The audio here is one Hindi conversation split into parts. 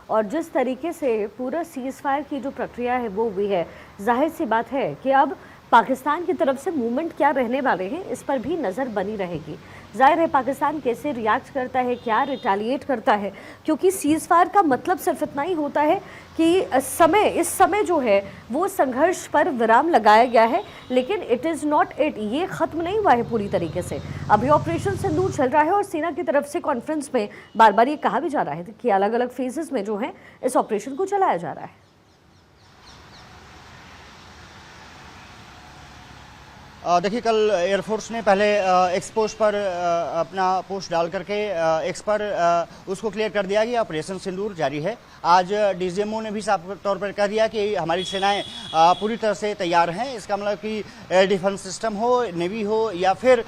और जिस तरीके से पूरा सीज़ फायर की जो प्रक्रिया है वो हुई है, जाहिर सी बात है कि अब पाकिस्तान की तरफ से मूवमेंट क्या रहने वाले हैं इस पर भी नज़र बनी रहेगी। जाहिर है पाकिस्तान कैसे रिएक्ट करता है, क्या रिटेलिएट करता है, क्योंकि सीज़ फायर का मतलब सिर्फ इतना ही होता है कि इस समय जो है वो संघर्ष पर विराम लगाया गया है, लेकिन इट इज़ नॉट इट, ये ख़त्म नहीं हुआ है पूरी तरीके से। अभी ऑपरेशन सिंदूर चल रहा है और सेना की तरफ से कॉन्फ्रेंस में बार बार ये कहा भी जा रहा है कि अलग अलग फेजेस में जो है इस ऑपरेशन को चलाया जा रहा है। देखिए, कल एयरफोर्स ने पहले एक्स पोस्ट पर अपना पोस्ट डाल करके एक्स पर उसको क्लियर कर दिया कि ऑपरेशन सिंदूर जारी है। आज डीजीएमओ ने भी साफ तौर पर कह दिया कि हमारी सेनाएं पूरी तरह से तैयार हैं। इसका मतलब कि एयर डिफेंस सिस्टम हो, नेवी हो या फिर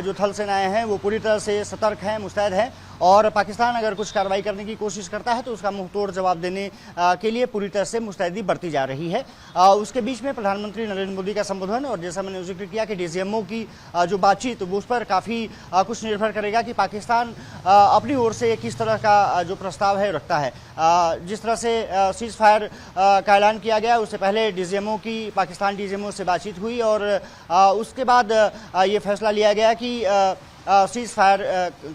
जो थल सेनाएं हैं वो पूरी तरह से सतर्क हैं, मुस्तैद हैं और पाकिस्तान अगर कुछ कार्रवाई करने की कोशिश करता है तो उसका मुंहतोड़ जवाब देने के लिए पूरी तरह से मुस्तैदी बरती जा रही है। उसके बीच में प्रधानमंत्री नरेंद्र मोदी का संबोधन और जैसा मैंने जिक्र किया कि डीजीएमओ की जो बातचीत वो उस पर काफ़ी कुछ निर्भर करेगा कि पाकिस्तान अपनी ओर से किस तरह का जो प्रस्ताव है रखता है। जिस तरह से सीज फायर का ऐलान किया गया उससे पहले डीजीएमओ की पाकिस्तान डीजीएमओ से बातचीत हुई और उसके बाद ये फैसला लिया गया कि सीज फायर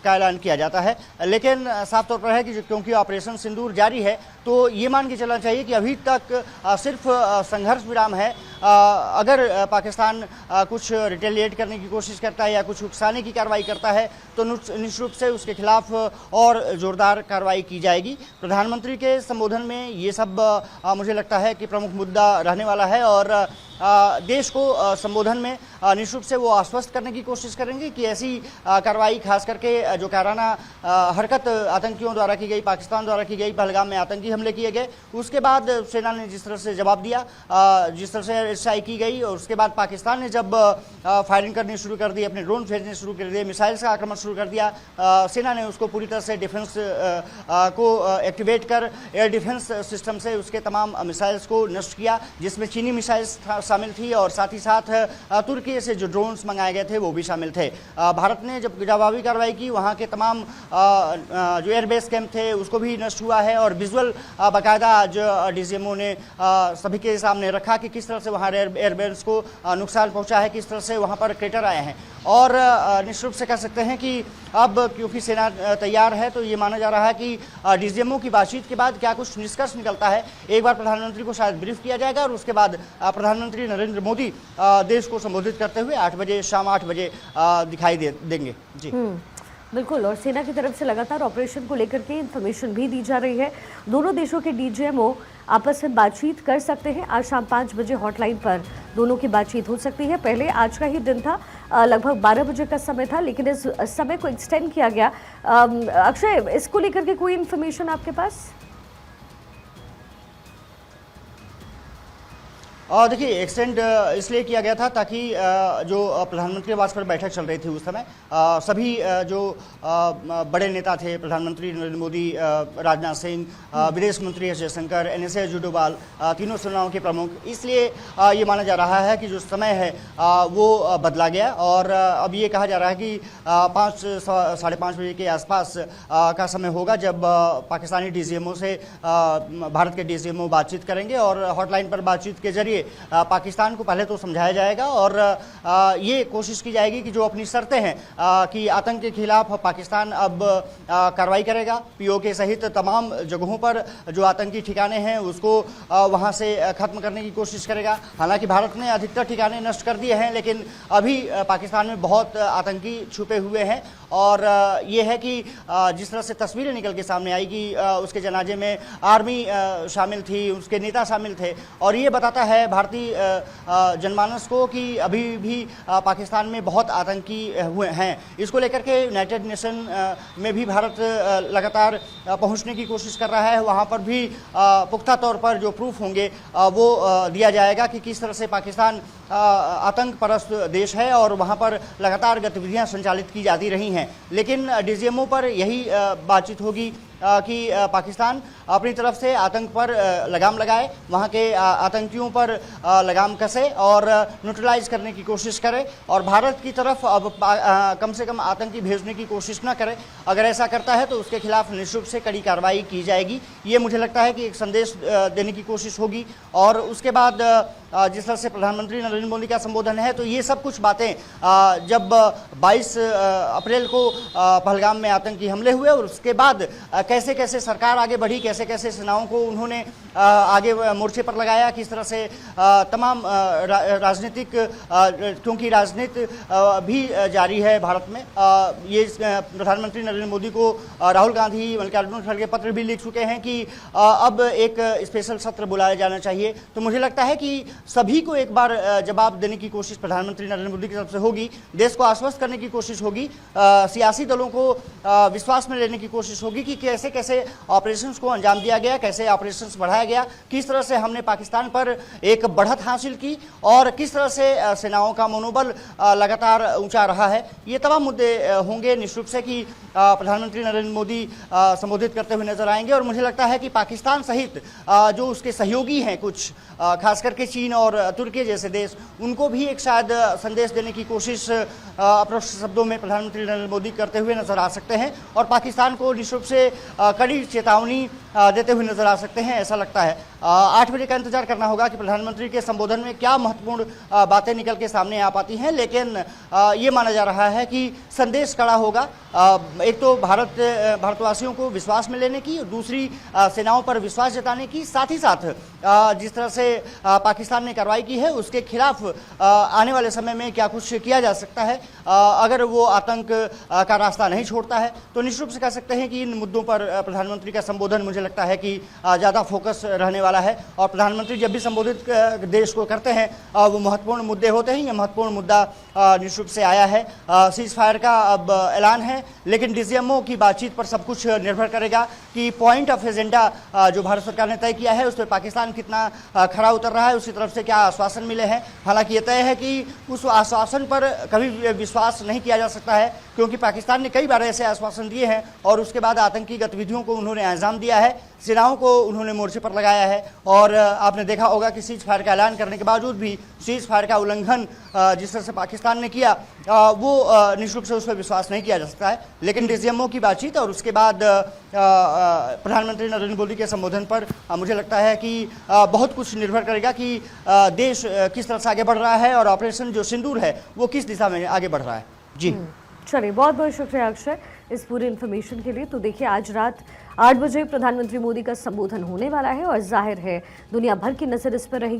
का ऐलान किया जाता है। लेकिन साफ तौर पर है कि क्योंकि ऑपरेशन सिंदूर जारी है तो ये मान के चलना चाहिए कि अभी तक सिर्फ संघर्ष विराम है। अगर पाकिस्तान कुछ रिटेलिएट करने की कोशिश करता है या कुछ उकसाने की कार्रवाई करता है तो निश्चित रूप से उसके खिलाफ और जोरदार कार्रवाई की जाएगी। प्रधानमंत्री के संबोधन में ये सब मुझे लगता है कि प्रमुख मुद्दा रहने वाला है और देश को संबोधन में निश्चित रूप से वो आश्वस्त करने की कोशिश करेंगे कि ऐसी कार्रवाई खास करके जो काराना हरकत आतंकियों द्वारा की गई, पाकिस्तान द्वारा की गई, पहलगाम में आतंकी हमले किए गए, उसके बाद सेना ने जिस तरह से जवाब दिया, जिस तरह से एयरस्ट्राइक की गई और उसके बाद पाकिस्तान ने जब फायरिंग करनी शुरू कर दी, अपने ड्रोन भेजने शुरू कर दिए, मिसाइल्स का आक्रमण शुरू कर दिया, सेना ने उसको पूरी तरह से डिफेंस को एक्टिवेट कर एयर डिफेंस सिस्टम से उसके तमाम मिसाइल्स को नष्ट किया, जिसमें चीनी मिसाइल्स शामिल थी और साथ ही साथ तुर्की से जो ड्रोन्स मंगाए गए थे वो भी शामिल थे। भारत ने जब जवाबी कार्रवाई की वहाँ के तमाम जो एयरबेस कैंप थे उसको भी नष्ट हुआ है और विजुअल बाकायदा आज डीजीएमओ ने सभी के सामने रखा कि किस तरह से वहाँ एयरबेस को नुकसान पहुँचा है, किस तरह से वहाँ पर क्रेटर आए हैं। और निश्चित रूप से कह सकते हैं कि अब क्योंकि सेना तैयार है तो ये माना जा रहा है कि डीजीएमओ की बातचीत के बाद क्या कुछ निष्कर्ष निकलता है, एक बार प्रधानमंत्री को शायद ब्रीफ किया जाएगा और उसके बाद प्रधानमंत्री नरेंद्र मोदी देश को संबोधित करते हुए 8 बजे शाम 8 बजे दिखाई देंगे। जी बिल्कुल, और सेना की तरफ से लगातार ऑपरेशन को लेकर के इन्फॉर्मेशन भी दी जा रही है। दोनों देशों के डीजीएमओ आपस में बातचीत कर सकते हैं। आज शाम 5 बजे हॉटलाइन पर दोनों की बातचीत हो सकती है। पहले आज का ही दिन था, लगभग 12 बजे का समय था, लेकिन इस समय को एक्सटेंड किया गया। अक्षय, इसको लेकर के कोई इन्फॉर्मेशन आपके पास? देखिए, एक्सटेंड इसलिए किया गया था ताकि जो प्रधानमंत्री आवास पर बैठक चल रही थी उस समय सभी जो बड़े नेता थे, प्रधानमंत्री नरेंद्र मोदी, राजनाथ सिंह, विदेश मंत्री एस जयशंकर, NSA अजीत डोभाल, तीनों सेनाओं के प्रमुख, इसलिए ये माना जा रहा है कि जो समय है वो बदला गया और अब ये कहा जा रहा है कि 5 साढ़े 5 बजे के आसपास का समय होगा जब पाकिस्तानी डीजीएमओ से भारत के डीजीएमओ बातचीत करेंगे और हॉटलाइन पर बातचीत के जरिए पाकिस्तान को पहले तो समझाया जाएगा और ये कोशिश की जाएगी कि जो अपनी शर्तें हैं कि आतंक के खिलाफ पाकिस्तान अब कार्रवाई करेगा, POK सहित तमाम जगहों पर जो आतंकी ठिकाने हैं उसको वहां से खत्म करने की कोशिश करेगा। हालांकि भारत ने अधिकतर ठिकाने नष्ट कर दिए हैं लेकिन अभी पाकिस्तान में बहुत आतंकी छुपे हुए हैं और ये है कि जिस तरह से तस्वीरें निकल के सामने आई कि उसके जनाजे में आर्मी शामिल थी, उसके नेता शामिल थे और ये बताता है भारतीय जनमानस को कि अभी भी पाकिस्तान में बहुत आतंकी हुए हैं। इसको लेकर के यूनाइटेड नेशन में भी भारत लगातार पहुंचने की कोशिश कर रहा है। वहां पर भी पुख्ता तौर पर जो प्रूफ होंगे वो दिया जाएगा कि किस तरह से पाकिस्तान आतंक परस्त देश है और वहां पर लगातार गतिविधियां संचालित की जाती रही हैं। लेकिन डीजीएमओ पर यही बातचीत होगी कि पाकिस्तान अपनी तरफ से आतंक पर लगाम लगाए, वहाँ के आतंकियों पर लगाम कसे और न्यूट्रलाइज करने की कोशिश करे और भारत की तरफ अब कम से कम आतंकी भेजने की कोशिश न करे। अगर ऐसा करता है तो उसके खिलाफ निश्चित रूप से कड़ी कार्रवाई की जाएगी। ये मुझे लगता है कि एक संदेश देने की कोशिश होगी। और उसके बाद जिस तरह से प्रधानमंत्री नरेंद्र मोदी का संबोधन है, तो ये सब कुछ बातें जब 22 अप्रैल को पहलगाम में आतंकी हमले हुए और उसके बाद कैसे कैसे सरकार आगे बढ़ी, कैसे कैसे सेनाओं को उन्होंने आगे मोर्चे पर लगाया, किस तरह से तमाम राजनीतिक, क्योंकि राजनीति भी जारी है भारत में। ये प्रधानमंत्री नरेंद्र मोदी को राहुल गांधी, मल्लिकार्जुन खड़गे पत्र भी लिख चुके हैं कि अब एक स्पेशल सत्र बुलाया जाना चाहिए। तो मुझे लगता है कि सभी को एक बार जवाब देने की कोशिश प्रधानमंत्री नरेंद्र मोदी की तरफ से होगी, देश को आश्वस्त करने की कोशिश होगी, सियासी दलों को विश्वास में लेने की कोशिश होगी कि कैसे कैसे ऑपरेशंस को अंजाम दिया गया, कैसे ऑपरेशंस बढ़ाया गया, किस तरह से हमने पाकिस्तान पर एक बढ़त हासिल की और किस तरह से सेनाओं का मनोबल लगातार ऊंचा रहा है। ये तमाम मुद्दे होंगे निश्चित रूप से कि प्रधानमंत्री नरेंद्र मोदी संबोधित करते हुए नजर आएंगे। और मुझे लगता है कि पाकिस्तान सहित जो उसके सहयोगी हैं, कुछ खास करके चीन और तुर्की जैसे देश, उनको भी एक शायद संदेश देने की कोशिश अप्रष्ट शब्दों में प्रधानमंत्री नरेंद्र मोदी करते हुए नजर आ सकते हैं और पाकिस्तान को निश्चित रूप से कड़ी चेतावनी देते हुए नजर आ सकते हैं, ऐसा लगता है। 8 बजे का इंतजार करना होगा कि प्रधानमंत्री के संबोधन में क्या महत्वपूर्ण बातें निकल के सामने आ पाती हैं, लेकिन ये माना जा रहा है कि संदेश कड़ा होगा। एक तो भारतवासियों को विश्वास में लेने की, दूसरी सेनाओं पर विश्वास जताने की, साथ ही साथ जिस तरह से पाकिस्तान ने कार्रवाई की है उसके खिलाफ आने वाले समय में क्या कुछ किया जा सकता है। अगर वो आतंक का रास्ता नहीं छोड़ता है तो निश्चित रूप से कह सकते हैं कि इन मुद्दों पर प्रधानमंत्री का संबोधन मुझे लगता है कि ज़्यादा फोकस रहने वाला है। और प्रधानमंत्री जब भी संबोधित देश को करते हैं वो महत्वपूर्ण मुद्दे होते हैं। ये महत्वपूर्ण मुद्दा निश्चित रूप से आया है। सीज फायर का अब ऐलान है, लेकिन डीसीएमओ की बातचीत पर सब कुछ निर्भर करेगा कि पॉइंट ऑफ एजेंडा जो भारत सरकार ने तय किया है उस पर पाकिस्तान कितना खरा उतर रहा है, उसकी तरफ से क्या आश्वासन मिले हैं। हालांकि ये तय है कि उस आश्वासन पर कभी विश्वास नहीं किया जा सकता है, क्योंकि पाकिस्तान ने कई बार ऐसे आश्वासन दिए हैं और उसके बाद आतंकी गतिविधियों को उन्होंने अंजाम दिया है, सेनाओं को उन्होंने मोर्चे पर लगाया है। और आपने देखा होगा कि सीज फायर का ऐलान करने के बावजूद भी सीज फायर का उल्लंघन जिस तरह से पाकिस्तान ने किया वो निश्चित रूप से उस पर विश्वास नहीं किया जा सकता है। लेकिन डीसीएमओ की बातचीत और उसके बाद प्रधानमंत्री नरेंद्र मोदी के संबोधन पर मुझे लगता है कि बहुत कुछ निर्भर करेगा कि देश किस तरह से आगे बढ़ रहा है और ऑपरेशन जो सिंदूर है वो किस दिशा में आगे बढ़ रहा है। जी चलिए, बहुत बहुत शुक्रिया अक्षय इस पूरी इन्फॉर्मेशन के लिए। तो देखिए, आज रात 8 बजे प्रधानमंत्री मोदी का संबोधन होने वाला है और जाहिर है दुनिया भर की नजर इस पर रहेगी।